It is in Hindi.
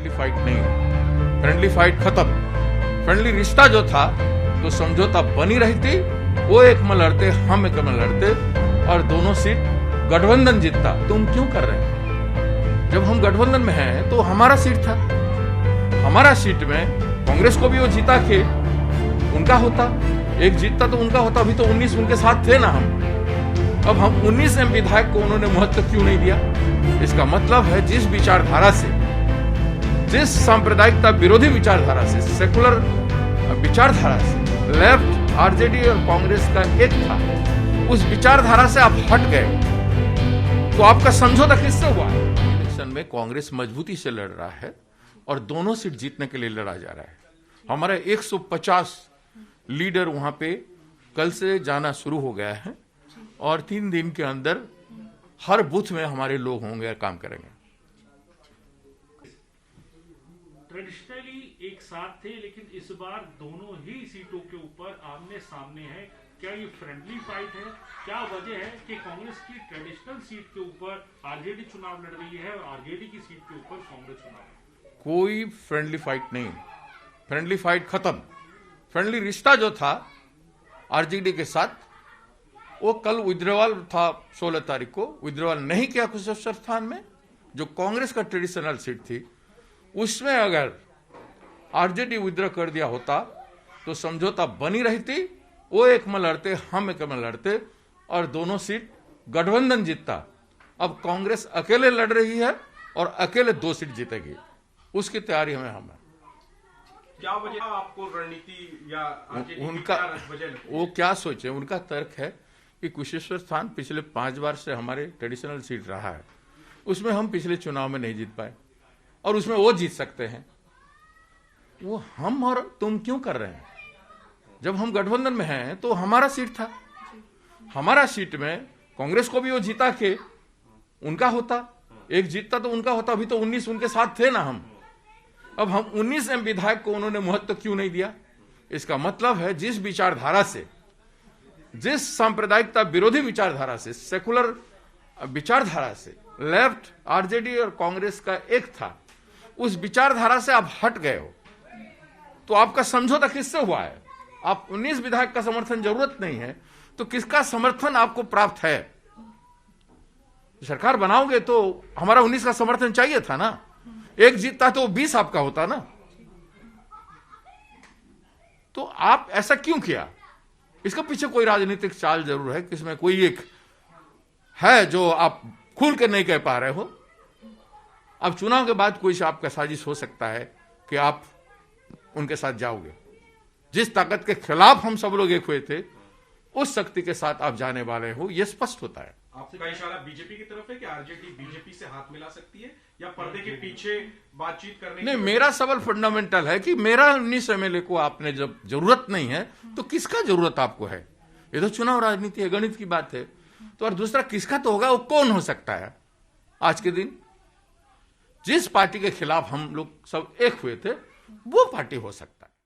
फ्रेंडली फाइट नहीं है। फ्रेंडली फाइट खत्म। फ्रेंडली रिश्ता जो था तो समझौता बनी रही थी, वो एक में लड़ते, हम एक में लड़ते और दोनों सीट गठबंधन जीतता। तुम क्यों कर रहे हैं? जब हम गठबंधन में हैं तो हमारा सीट था, हमारा सीट में कांग्रेस को भी वो जीता के उनका होता, एक जीतता तो उनका होता। अभी तो 19 उनके साथ थे ना हम। अब हम 19 विधायक को उन्होंने महत्व क्यों नहीं दिया? इसका मतलब है जिस विचारधारा से, जिस सांप्रदायिकता विरोधी विचारधारा से, सेकुलर विचारधारा से लेफ्ट आरजेडी और कांग्रेस का एक था, उस विचारधारा से आप हट गए तो आपका समझौता किससे हुआ है? इलेक्शन में कांग्रेस मजबूती से लड़ रहा है और दोनों सीट जीतने के लिए लड़ा जा रहा है। हमारे 150 लीडर वहां पे कल से जाना शुरू हो गया है और 3 दिन के अंदर हर बूथ में हमारे लोग होंगे, काम करेंगे। ट्रेडिशनली एक साथ थे, लेकिन इस बार दोनों ही सीटों के ऊपर आमने सामने है। क्या ये फ्रेंडली फाइट है? क्या वजह है कि कांग्रेस की ट्रेडिशनल सीट के ऊपर आरजेडी चुनाव लड़ रही है और आरजेडी की सीट के ऊपर कांग्रेस चुनाव? कोई फ्रेंडली फाइट नहीं, फ्रेंडली फाइट खत्म। फ्रेंडली रिश्ता जो था आरजेडी के साथ, वो कल विड्रॉल था 16 तारीख को, विड्रॉल नहीं किया कुशेश्वर स्थान में, जो कांग्रेस का ट्रेडिशनल सीट थी। उसमें अगर आरजेडी विड्रॉ कर दिया होता तो समझौता बनी रही थी, वो एक में लड़ते, हम एक में लड़ते और दोनों सीट गठबंधन जीतता। अब कांग्रेस अकेले लड़ रही है और अकेले 2 सीट जीतेगी, उसकी तैयारी हमें हम है। क्या वजह आपको रणनीति या उनका वो क्या सोचे? उनका तर्क है कि कुशेश्वर स्थान पिछले 5 बार से हमारे ट्रेडिशनल सीट रहा है, उसमें हम पिछले चुनाव में नहीं जीत पाए और उसमें वो जीत सकते हैं। वो हम और तुम क्यों कर रहे हैं? जब हम गठबंधन में हैं तो हमारा सीट था, हमारा सीट में कांग्रेस को भी वो जीता के उनका होता, एक जीतता तो उनका होता। अभी तो 19 उनके साथ थे ना हम। अब हम 19 विधायक को उन्होंने महत्व क्यों नहीं दिया? इसका मतलब है जिस विचारधारा से, जिस सांप्रदायिकता विरोधी विचारधारा से, सेकुलर विचारधारा से लेफ्ट आरजेडी और कांग्रेस का एक था, उस विचारधारा से आप हट गए हो तो आपका समझौता किससे हुआ है? आप 19 विधायक का समर्थन जरूरत नहीं है तो किसका समर्थन आपको प्राप्त है? सरकार बनाओगे तो हमारा 19 का समर्थन चाहिए था ना। एक जीतता तो 20 आपका होता ना। तो आप ऐसा क्यों किया? इसके पीछे कोई राजनीतिक चाल जरूर है, किसमें कोई एक है जो आप खुल के नहीं कह पा रहे हो। अब चुनाव के बाद कोई आपका साजिश हो सकता है कि आप उनके साथ जाओगे। जिस ताकत के खिलाफ हम सब लोग एक हुए थे, उस शक्ति के साथ आप जाने वाले हो, यह स्पष्ट होता है। आपका इशारा बीजेपी की तरफ है कि आरजेडी बीजेपी से हाथ मिला सकती है या पर्दे के पीछे बातचीत करने? नहीं, मेरा सवाल फंडामेंटल है कि मेरा 19 एमएलए को आपने जब जरूरत नहीं है तो किसका जरूरत आपको है? ये तो चुनाव राजनीति है, गणित की बात है। तो और दूसरा किसका तो होगा, वो कौन हो सकता है आज के दिन? जिस पार्टी के खिलाफ हम लोग सब एक हुए थे, वो पार्टी हो सकता है।